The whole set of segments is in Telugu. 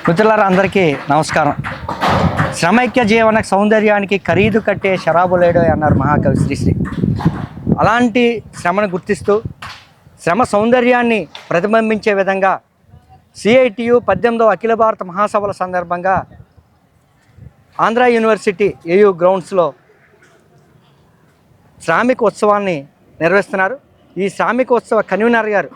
మిత్రులారా అందరికీ నమస్కారం. శ్రమైక్య జీవన సౌందర్యానికి ఖరీదు కట్టే శరాబులేడో అన్నారు మహాకవి శ్రీశ్రీ. అలాంటి శ్రమను గుర్తిస్తూ శ్రమ సౌందర్యాన్ని ప్రతిబింబించే విధంగా CITU 18వ అఖిల భారత మహాసభల సందర్భంగా ఆంధ్ర యూనివర్సిటీ AU గ్రౌండ్స్లో శ్రామిక ఉత్సవాన్ని నిర్వహిస్తున్నారు. ఈ శ్రామిక ఉత్సవ కన్వీనర్ గారు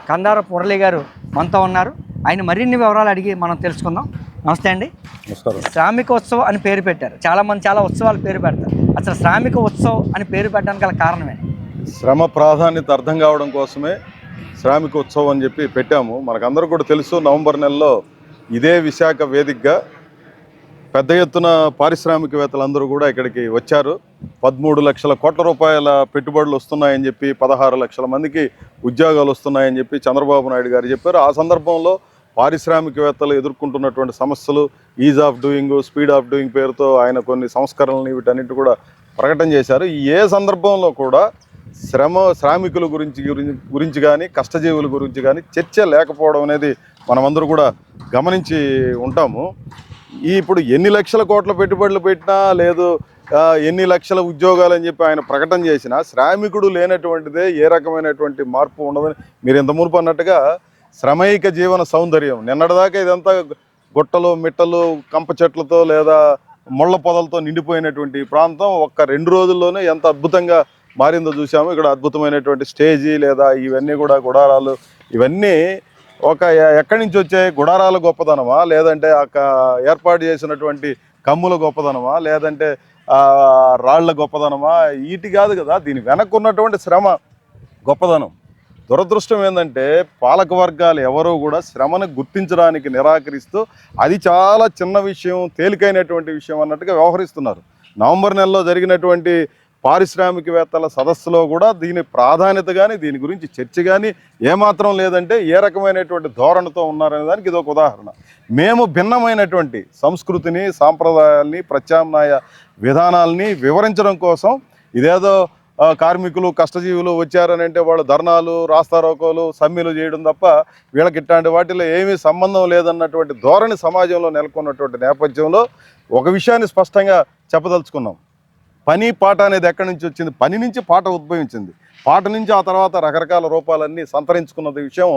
కందారపు మురళి గారు మనతో ఉన్నారు. ఆయన మరిన్ని వివరాలు అడిగి మనం తెలుసుకుందాం. నమస్తే అండి. నమస్కారం. శ్రామిక ఉత్సవం అని పేరు పెట్టారు. చాలామంది చాలా ఉత్సవాలు పేరు పెడతారు. అసలు శ్రామిక ఉత్సవం అని పేరు పెట్టడానికి గల కారణమే శ్రమ ప్రాధాన్యత అర్థం కావడం కోసమే శ్రామిక ఉత్సవం అని చెప్పి పెట్టాము. మనకందరూ కూడా తెలుసు, నవంబర్ నెలలో ఇదే విశాఖ వేదికగా పెద్ద ఎత్తున పారిశ్రామికవేత్తలందరూ కూడా ఇక్కడికి వచ్చారు. 13 లక్షల కోట్ల రూపాయల పెట్టుబడులు వస్తున్నాయని చెప్పి, 16 లక్షల మందికి ఉద్యోగాలు వస్తున్నాయని చెప్పి చంద్రబాబు నాయుడు గారు చెప్పారు. ఆ సందర్భంలో పారిశ్రామికవేత్తలు ఎదుర్కొంటున్నటువంటి సమస్యలు, is of doing, speed of doing పేరుతో ఆయన కొన్ని సంస్కరణలు వీటన్నిటి కూడా ప్రకటన చేశారు. ఏ సందర్భంలో కూడా శ్రామికుల గురించి కానీ కష్టజీవుల గురించి కానీ చర్చ లేకపోవడం అనేది మనమందరూ కూడా గమనించి ఉంటాము. ఇప్పుడు ఎన్ని లక్షల కోట్ల పెట్టుబడులు పెట్టినా లేదు, ఎన్ని లక్షల ఉద్యోగాలు అని చెప్పి ఆయన ప్రకటన చేసినా శ్రామికుడు లేనటువంటిదే ఏ రకమైనటువంటి మార్పు ఉండదని మీరు ఇంత మునుపు అన్నట్టుగా శ్రమైక జీవన సౌందర్యం. నిన్నటిదాకా ఇదంతా గుట్టలు మిట్టలు కంప చెట్లతో లేదా ముళ్ళ పొదలతో నిండిపోయినటువంటి ప్రాంతం ఒక్క 2 రోజుల్లోనే ఎంత అద్భుతంగా మారిందో చూసాము. ఇక్కడ అద్భుతమైనటువంటి స్టేజీ లేదా ఇవన్నీ కూడా గుడారాలు, ఇవన్నీ ఎక్కడి నుంచి వచ్చాయి? గుడారాల గొప్పదనమా, లేదంటే ఏర్పాటు చేసినటువంటి కమ్ముల గొప్పదనమా, లేదంటే రాళ్ల గొప్పదనమా? వీటి కాదు కదా, దీని వెనక్కున్నటువంటి శ్రమ గొప్పదనం. దురదృష్టం ఏంటంటే పాలక వర్గాలు ఎవరూ కూడా శ్రమను గుర్తించడానికి నిరాకరిస్తూ అది చాలా చిన్న విషయం, తేలికైనటువంటి విషయం అన్నట్టుగా వ్యవహరిస్తున్నారు. నవంబర్ నెలలో జరిగినటువంటి పారిశ్రామికవేత్తల సదస్సులో కూడా దీని ప్రాధాన్యత కానీ దీని గురించి చర్చ కానీ ఏమాత్రం లేదంటే ఏ రకమైనటువంటి ధోరణితో ఉన్నారనే దానికి ఇది ఒక ఉదాహరణ. మేము భిన్నమైనటువంటి సంస్కృతిని, సాంప్రదాయాల్ని, ప్రత్యామ్నాయ విధానాలని వివరించడం కోసం ఇదేదో కార్మికులు కష్టజీవులు వచ్చారని అంటే వాళ్ళు ధర్నాలు, రాస్తారోకోలు, సమ్మెలు చేయడం తప్ప వీళ్ళకి ఇట్లాంటి వాటిలో ఏమీ సంబంధం లేదన్నటువంటి ధోరణి సమాజంలో నెలకొన్నటువంటి నేపథ్యంలో ఒక విషయాన్ని స్పష్టంగా చెప్పదలుచుకున్నాం. పని పాట అనేది ఎక్కడి నుంచి వచ్చింది? పని నుంచి పాట ఉద్భవించింది. పాట నుంచి ఆ తర్వాత రకరకాల రూపాలన్నీ సంతరించుకున్నది విషయం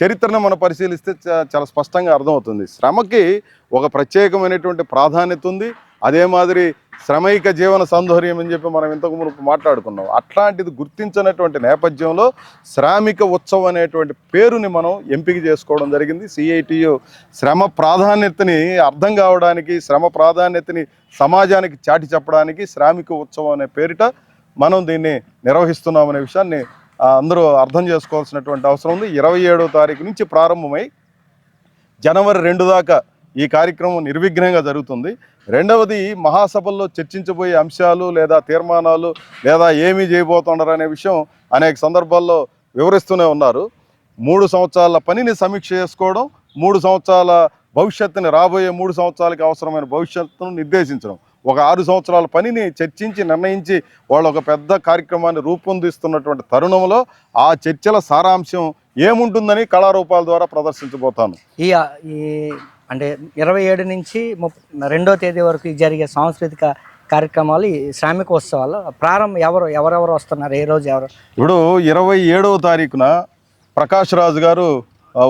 చరిత్రను మనం పరిశీలిస్తే చాలా స్పష్టంగా అర్థమవుతుంది. శ్రమకి ఒక ప్రత్యేకమైనటువంటి ప్రాధాన్యత ఉంది. అదే మాదిరి శ్రమైక జీవన సౌందర్యం అని చెప్పి మనం ఇంతకు మునుపు మాట్లాడుకున్నాం. అట్లాంటిది గుర్తించినటువంటి నేపథ్యంలో శ్రామిక ఉత్సవం అనేటువంటి పేరుని మనం ఎంపిక చేసుకోవడం జరిగింది. CITU శ్రమ ప్రాధాన్యతని అర్థం కావడానికి, శ్రమ ప్రాధాన్యతని సమాజానికి చాటి చెప్పడానికి శ్రామిక ఉత్సవం అనే పేరిట మనం దీన్ని నిర్వహిస్తున్నామనే విషయాన్ని అందరూ అర్థం చేసుకోవాల్సినటువంటి అవసరం ఉంది. 27వ తారీఖు నుంచి ప్రారంభమై జనవరి 2 దాకా ఈ కార్యక్రమం నిర్విఘ్నంగా జరుగుతుంది. రెండవది, మహాసభల్లో చర్చించబోయే అంశాలు లేదా తీర్మానాలు లేదా ఏమీ చేయబోతున్నారు అనే విషయం అనేక సందర్భాల్లో వివరిస్తూనే ఉన్నారు. 3 సంవత్సరాల పనిని సమీక్ష చేసుకోవడం, 3 సంవత్సరాల భవిష్యత్తుని, రాబోయే 3 సంవత్సరాలకి అవసరమైన భవిష్యత్తును నిర్దేశించడం, ఒక 6 సంవత్సరాల పనిని చర్చించి నిర్ణయించి వాళ్ళు ఒక పెద్ద కార్యక్రమాన్ని రూపొందిస్తున్నటువంటి తరుణంలో ఆ చర్చల సారాంశం ఏముంటుందని కళారూపాల ద్వారా ప్రదర్శించబోతాను. ఈ అంటే 27 నుంచి 2వ తేదీ వరకు జరిగే సాంస్కృతిక కార్యక్రమాలు, ఈ శ్రామిక ఉత్సవాలు ప్రారంభం ఎవరెవరు వస్తున్నారు? ఏ రోజు ఎవరు? ఇప్పుడు 27వ తారీఖున ప్రకాష్ రాజ్ గారు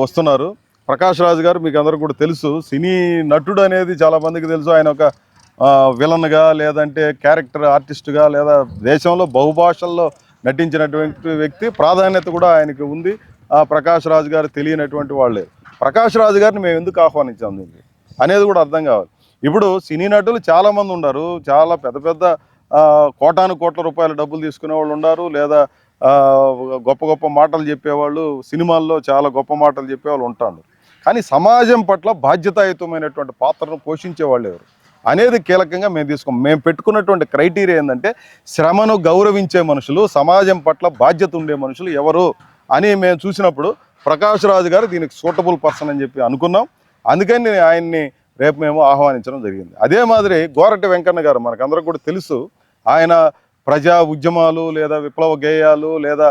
వస్తున్నారు. ప్రకాష్ రాజ్ గారు మీకు అందరూ కూడా తెలుసు, సినీ నటుడు అనేది చాలామందికి తెలుసు. ఆయన ఒక విలన్గా లేదంటే క్యారెక్టర్ ఆర్టిస్టుగా లేదా దేశంలో బహుభాషల్లో నటించినటువంటి వ్యక్తి. ప్రాధాన్యత కూడా ఆయనకి ఉంది. ప్రకాష్ రాజ్ గారు తెలియనటువంటి వాళ్ళే. ప్రకాష్ రాజ్ గారిని మేము ఎందుకు ఆహ్వానించాం దీనికి అనేది కూడా అర్థం కావాలి. ఇప్పుడు సినీ నటులు చాలామంది ఉన్నారు. చాలా పెద్ద పెద్ద కోటాను కోట్ల రూపాయల డబ్బులు తీసుకునే వాళ్ళు ఉన్నారు, లేదా గొప్ప గొప్ప మాటలు చెప్పేవాళ్ళు, సినిమాల్లో చాలా గొప్ప మాటలు చెప్పేవాళ్ళు ఉంటారు. కానీ సమాజం పట్ల బాధ్యతాయుతమైనటువంటి పాత్రను పోషించేవాళ్ళు ఎవరు అనేది కీలకంగా మేము పెట్టుకున్నటువంటి క్రైటీరియా ఏంటంటే శ్రమను గౌరవించే మనుషులు, సమాజం పట్ల బాధ్యత ఉండే మనుషులు ఎవరు అని మేము చూసినప్పుడు ప్రకాష్ రాజ్ గారు దీనికి సూటబుల్ పర్సన్ అని చెప్పి అనుకున్నాం. అందుకని ఆయన్ని రేపు మేము ఆహ్వానించడం జరిగింది. అదే మాదిరి గోరటి వెంకన్న గారు మనకందరికి కూడా తెలుసు. ఆయన ప్రజా ఉద్యమాలు లేదా విప్లవ గేయాలు లేదా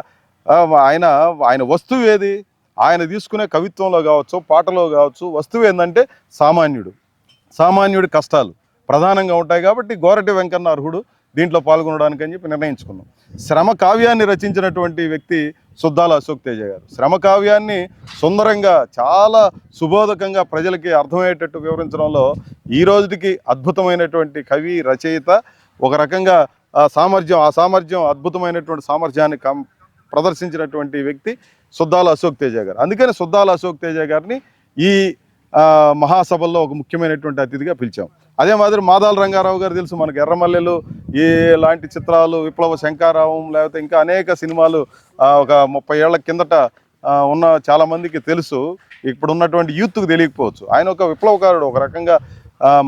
ఆయన వస్తువు ఏది? ఆయన తీసుకునే కవిత్వంలో కావచ్చు, పాటలో కావచ్చు, వస్తువు ఏంటంటే సామాన్యుడి కష్టాలు ప్రధానంగా ఉంటాయి. కాబట్టి గోరటి వెంకన్న అర్హుడు దీంట్లో పాల్గొనడానికి అని చెప్పి నిర్ణయించుకున్నాం. శ్రమ కావ్యాన్ని రచించినటువంటి వ్యక్తి సుద్దాల అశోక్ తేజ గారు. శ్రమ కావ్యాన్ని సుందరంగా, చాలా సుబోధకంగా ప్రజలకి అర్థమయ్యేటట్టు వివరించడంలో ఈ రోజుకి అద్భుతమైనటువంటి కవి, రచయిత. ఒక రకంగా ఆ సామర్థ్యం అద్భుతమైనటువంటి సామర్థ్యాన్ని ప్రదర్శించినటువంటి వ్యక్తి సుద్దాల అశోక్ తేజ గారు. అందుకని సుద్దాల అశోక్ తేజ గారిని ఈ మహాసభల్లో ఒక ముఖ్యమైనటువంటి అతిథిగా పిలిచాం. అదే మాదిరి మాదాల రంగారావు గారు తెలుసు మనకు, ఎర్రమల్లెలు లాంటి చిత్రాలు, విప్లవ శంకారావం, లేకపోతే ఇంకా అనేక సినిమాలు ఒక 30 ఏళ్ల కిందట ఉన్న చాలామందికి తెలుసు. ఇప్పుడు ఉన్నటువంటి యూత్కు తెలియకపోవచ్చు. ఆయన ఒక విప్లవకారుడు. ఒక రకంగా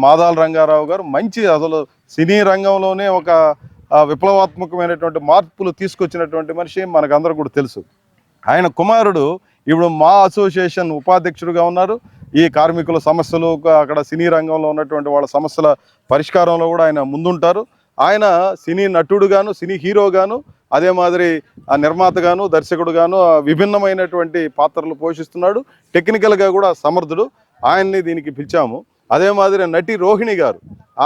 మాదాల రంగారావు గారు మంచి, అసలు సినీ రంగంలోనే ఒక విప్లవాత్మకమైనటువంటి మార్పులు తీసుకొచ్చినటువంటి మనిషి మనకందరూ కూడా తెలుసు. ఆయన కుమారుడు ఇప్పుడు మా అసోసియేషన్ ఉపాధ్యక్షుడిగా ఉన్నారు. ఈ కార్మికుల సమస్యలు, అక్కడ సినీ రంగంలో ఉన్నటువంటి వాళ్ళ సమస్యల పరిష్కారంలో కూడా ఆయన ముందుంటారు. ఆయన సినీ నటుడుగాను, సినీ హీరోగాను, అదే మాదిరి నిర్మాతగాను, దర్శకుడుగాను విభిన్నమైనటువంటి పాత్రలు పోషిస్తున్నాడు. టెక్నికల్గా కూడా సమర్థుడు. ఆయన్ని దీనికి పిలిచాము. అదే మాదిరి నటి రోహిణి గారు,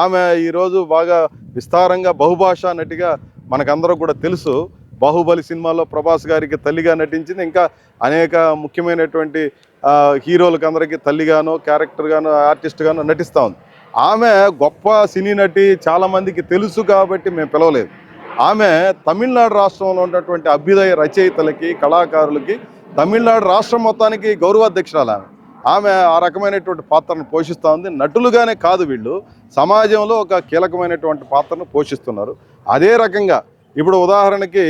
ఆమె ఈరోజు బాగా విస్తారంగా బహుభాషా నటిగా మనకందరూ కూడా తెలుసు. బాహుబలి సినిమాలో ప్రభాస్ గారికి తల్లిగా నటించింది. ఇంకా అనేక ముఖ్యమైనటువంటి హీరోలకు అందరికీ తల్లిగానో, క్యారెక్టర్గానో, ఆర్టిస్ట్గానో నటిస్తూ ఉంది. ఆమె గొప్ప సినీ నటి, చాలామందికి తెలుసు కాబట్టి మేము పిలవలేదు. ఆమె తమిళనాడు రాష్ట్రంలో ఉన్నటువంటి అభ్యుదయ రచయితలకి, కళాకారులకి, తమిళనాడు రాష్ట్రం మొత్తానికి గౌరవాధ్యక్షురాలు ఆమె ఆ రకమైనటువంటి పాత్రను పోషిస్తూ ఉంది. నటులుగానే కాదు, వీళ్ళు సమాజంలో ఒక కీలకమైనటువంటి పాత్రను పోషిస్తున్నారు. అదే రకంగా ఇప్పుడు ఉదాహరణకి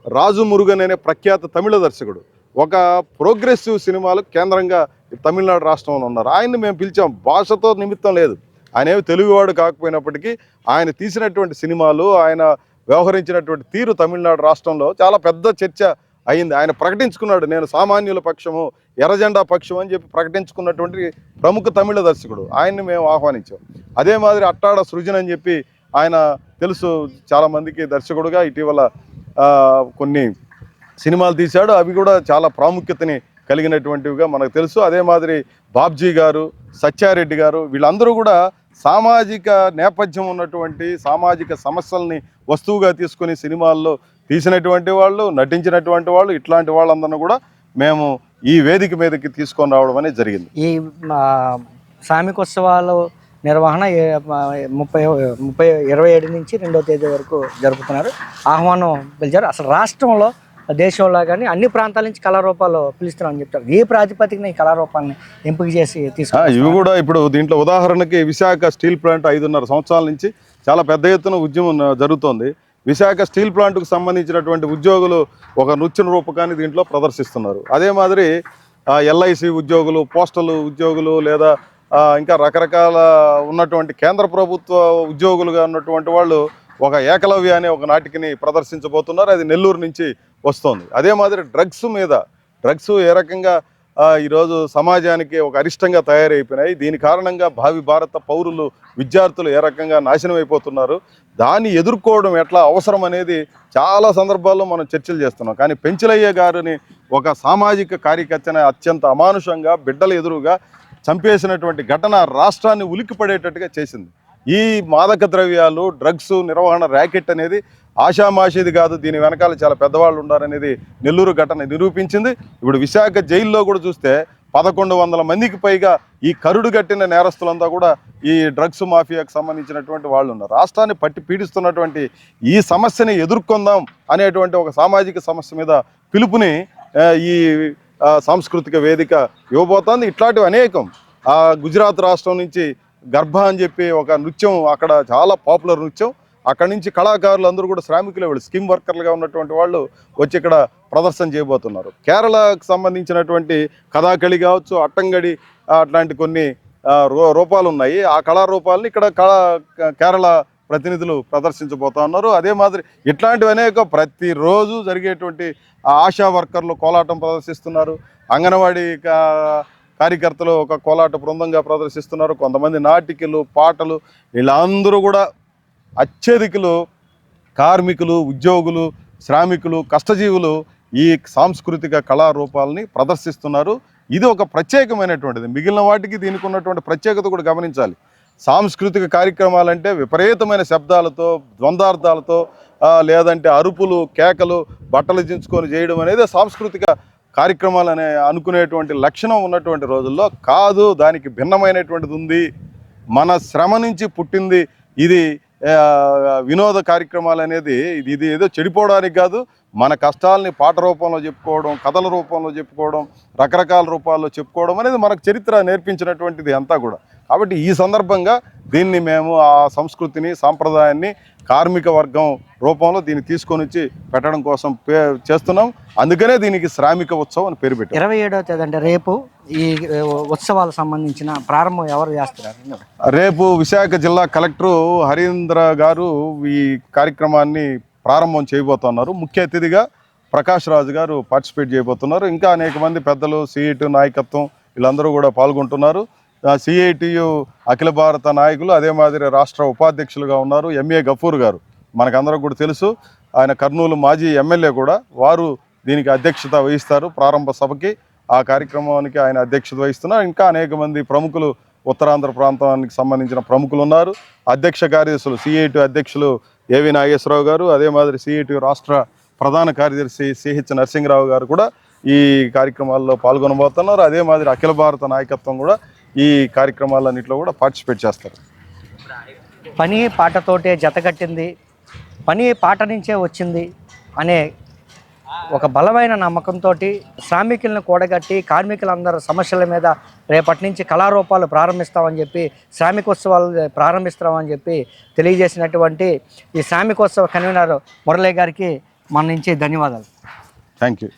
రాజు మురుగన్ అనే ప్రఖ్యాత తమిళ దర్శకుడు ఒక ప్రోగ్రెసివ్ సినిమాలకు కేంద్రంగా తమిళనాడు రాష్ట్రంలో ఉన్నారు. ఆయన్ని మేము పిలిచాం. భాషతో నిమిత్తం లేదు, ఆయన ఏమి తెలుగువాడు కాకపోయినప్పటికీ ఆయన తీసినటువంటి సినిమాలు, ఆయన వ్యవహరించినటువంటి తీరు తమిళనాడు రాష్ట్రంలో చాలా పెద్ద చర్చ అయింది. ఆయన ప్రకటించుకున్నాడు, నేను సామాన్యుల పక్షము, ఎర్రజెండా పక్షం అని చెప్పి ప్రకటించుకున్నటువంటి ప్రముఖ తమిళ దర్శకుడు. ఆయన్ని మేము ఆహ్వానించాం. అదే మాదిరి అట్టాడ సృజన్ అని చెప్పి ఆయన తెలుసు చాలామందికి, దర్శకుడుగా ఇటీవల కొన్ని సినిమాలు తీశాడు. అవి కూడా చాలా ప్రాముఖ్యతని కలిగినటువంటివిగా మనకు తెలుసు. అదే మాదిరి బాబ్జీ గారు, సత్యారెడ్డి గారు, వీళ్ళందరూ కూడా సామాజిక నేపథ్యం ఉన్నటువంటి, సామాజిక సమస్యల్ని వస్తువుగా తీసుకుని సినిమాల్లో తీసినటువంటి వాళ్ళు, నటించినటువంటి వాళ్ళు, ఇట్లాంటి వాళ్ళందరినీ కూడా మేము ఈ వేదిక మీదకి తీసుకొని రావడం అనేది జరిగింది. ఈ శ్రామికోత్సవాలు నిర్వహణ 27 నుంచి 2వ తేదీ వరకు జరుపుతున్నారు. ఆహ్వానం పిలిచారు. అసలు రాష్ట్రంలో, దేశంలో కానీ అన్ని ప్రాంతాల నుంచి కళారూపాలు పిలుస్తున్నారని చెప్తారు. ఏ ప్రాతిపదికన ఈ కళారూపాన్ని ఎంపిక చేసి తీసుకున్నారు? ఇవి కూడా ఇప్పుడు దీంట్లో ఉదాహరణకి విశాఖ స్టీల్ ప్లాంట్ 5.5 సంవత్సరాల నుంచి చాలా పెద్ద ఎత్తున ఉద్యమం జరుగుతోంది. విశాఖ స్టీల్ ప్లాంట్కు సంబంధించినటువంటి ఉద్యోగులు ఒక నృత్య రూపకాన్ని దీంట్లో ప్రదర్శిస్తున్నారు. అదే మాదిరి ఎల్ఐసి ఉద్యోగులు, పోస్టల్ ఉద్యోగులు, లేదా ఇంకా రకరకాల ఉన్నటువంటి కేంద్ర ప్రభుత్వ ఉద్యోగులుగా ఉన్నటువంటి వాళ్ళు ఒక ఏకలవ్య అనే ఒక నాటికని ప్రదర్శించబోతున్నారు. అది నెల్లూరు నుంచి వస్తుంది. అదే మాదిరి డ్రగ్స్ ఏ రకంగా ఈరోజు సమాజానికి ఒక అరిష్టంగా తయారైపోయినాయి, దీని కారణంగా భావి భారత పౌరులు, విద్యార్థులు ఏ రకంగా నాశనం అయిపోతున్నారు, దాన్ని ఎదుర్కోవడం ఎట్లా అవసరం అనేది చాలా సందర్భాల్లో మనం చర్చలు చేస్తున్నాం. కానీ పెంచలయ్య గారిని ఒక సామాజిక కార్యకర్తని అత్యంత అమానుషంగా బిడ్డల ఎదురుగా చంపేసినటువంటి ఘటన రాష్ట్రాన్ని ఉలిక్కిపడేటట్టుగా చేసింది. ఈ మాదక ద్రవ్యాలు, డ్రగ్స్ నిర్వహణ ర్యాకెట్ అనేది ఆషామాషిది కాదు, దీని వెనకాల చాలా పెద్దవాళ్ళు ఉన్నారనేది నెల్లూరు ఘటన నిరూపించింది. ఇప్పుడు విశాఖ జైల్లో కూడా చూస్తే 1100 మందికి పైగా ఈ కరుడు కట్టిన నేరస్తులంతా కూడా ఈ డ్రగ్స్ మాఫియాకు సంబంధించినటువంటి వాళ్ళు ఉన్నారు. రాష్ట్రాన్ని పట్టి పీడిస్తున్నటువంటి ఈ సమస్యని ఎదుర్కొందాం అనేటువంటి ఒక సామాజిక సమస్య మీద పిలుపుని ఈ సాంస్కృతిక వేదిక ఇవ్వబోతోంది. ఇట్లాంటివి అనేకం. గుజరాత్ రాష్ట్రం నుంచి గర్భ అని చెప్పి ఒక నృత్యం, అక్కడ చాలా పాపులర్ నృత్యం, అక్కడి నుంచి కళాకారులు అందరూ కూడా శ్రామికులే, వాళ్ళు స్కీమ్ వర్కర్లుగా ఉన్నటువంటి వాళ్ళు వచ్చి ఇక్కడ ప్రదర్శన చేయబోతున్నారు. కేరళకు సంబంధించినటువంటి కథాకళి కావచ్చు, అట్టంగడి, అట్లాంటి కొన్ని రూపాలు ఉన్నాయి. ఆ కళారూపాలని ఇక్కడ కేరళ ప్రతినిధులు ప్రదర్శించబోతా ఉన్నారు. అదే మాదిరి ఇట్లాంటివి అనేక ప్రతిరోజు జరిగేటువంటి ఆశా వర్కర్లు కోలాటం ప్రదర్శిస్తున్నారు. అంగన్వాడీ కార్యకర్తలు ఒక కోలాట బృందంగా ప్రదర్శిస్తున్నారు. కొంతమంది నాటికలు, పాటలు, వీళ్ళందరూ కూడా అత్యధికులు కార్మికులు, ఉద్యోగులు, శ్రామికులు, కష్టజీవులు ఈ సాంస్కృతిక కళారూపాలని ప్రదర్శిస్తున్నారు. ఇది ఒక ప్రత్యేకమైనటువంటిది. మిగిలిన వాటికి దీనికి ఉన్నటువంటి ప్రత్యేకత కూడా గమనించాలి. సాంస్కృతిక కార్యక్రమాలంటే విపరీతమైన శబ్దాలతో, ద్వంద్వార్థాలతో, లేదంటే అరుపులు, కేకలు, బట్టలు దించుకొని చేయడం అనేది సాంస్కృతిక కార్యక్రమాలు అనుకునేటువంటి లక్షణం ఉన్నటువంటి రోజుల్లో కాదు. దానికి భిన్నమైనటువంటిది ఉంది. మన శ్రమ నుంచి పుట్టింది ఇది. వినోద కార్యక్రమాలు అనేది ఇది ఏదో చెడిపోవడానికి కాదు. మన కష్టాలని పాట రూపంలో చెప్పుకోవడం, కథల రూపంలో చెప్పుకోవడం, రకరకాల రూపాల్లో చెప్పుకోవడం అనేది మనకు చరిత్ర నేర్పించినటువంటిది అంతా కూడా. కాబట్టి ఈ సందర్భంగా దీన్ని మేము ఆ సంస్కృతిని, సాంప్రదాయాన్ని కార్మిక వర్గం రూపంలో దీన్ని తీసుకొని వచ్చి పెట్టడం కోసం చేస్తున్నాం. అందుకనే దీనికి శ్రామిక ఉత్సవం అని పేరు పెట్టాం. 27వ తేదీ అంటే రేపు ఈ ఉత్సవాలకు సంబంధించిన ప్రారంభం ఎవరు చేస్తున్నారు? రేపు విశాఖ జిల్లా కలెక్టరు హరీంద్ర గారు ఈ కార్యక్రమాన్ని ప్రారంభం చేయబోతున్నారు. ముఖ్య అతిథిగా ప్రకాష్ రాజు గారు పార్టిసిపేట్ చేయబోతున్నారు. ఇంకా అనేక మంది పెద్దలు, సిఐటి నాయకత్వం వీళ్ళందరూ కూడా పాల్గొంటున్నారు. సిఐటియు అఖిల భారత నాయకులు, అదే మాదిరి రాష్ట్ర ఉపాధ్యక్షులుగా ఉన్నారు ఎంఏ గఫూర్ గారు. మనకందరూ కూడా తెలుసు. ఆయన కర్నూలు మాజీ ఎమ్మెల్యే కూడా. వారు దీనికి అధ్యక్షత వహిస్తారు. ప్రారంభ సభకి ఆ కార్యక్రమానికి ఆయన అధ్యక్షత వహిస్తున్నారు. ఇంకా అనేక మంది ప్రముఖులు, ఉత్తరాంధ్ర ప్రాంతానికి సంబంధించిన ప్రముఖులు ఉన్నారు. అధ్యక్ష కార్యదర్శులు సిఐటి అధ్యక్షులు ఏవి నాగేశ్వరరావు గారు, అదే మాదిరి సిఐటి రాష్ట్ర ప్రధాన కార్యదర్శి సిహెచ్ నరసింహరావు గారు కూడా ఈ కార్యక్రమాల్లో పాల్గొనబోతున్నారు. అదే మాదిరి అఖిల భారత నాయకత్వం కూడా ఈ కార్యక్రమాలన్నింటిలో కూడా పార్టిసిపేట్ చేస్తారు. పని పాటతోటే జతకట్టింది, పని పాట నుంచే వచ్చింది అనే ఒక బలమైన నమ్మకంతో శ్రామికులను కూడగట్టి కార్మికులందరూ సమస్యల మీద రేపటి నుంచి కళారూపాలు ప్రారంభిస్తామని చెప్పి, శ్రామికోత్సవాలు ప్రారంభిస్తామని చెప్పి తెలియజేసినటువంటి ఈ శ్రామికోత్సవ కన్వీనర్ మురళీ గారికి మన నుంచి ధన్యవాదాలు. Thank you.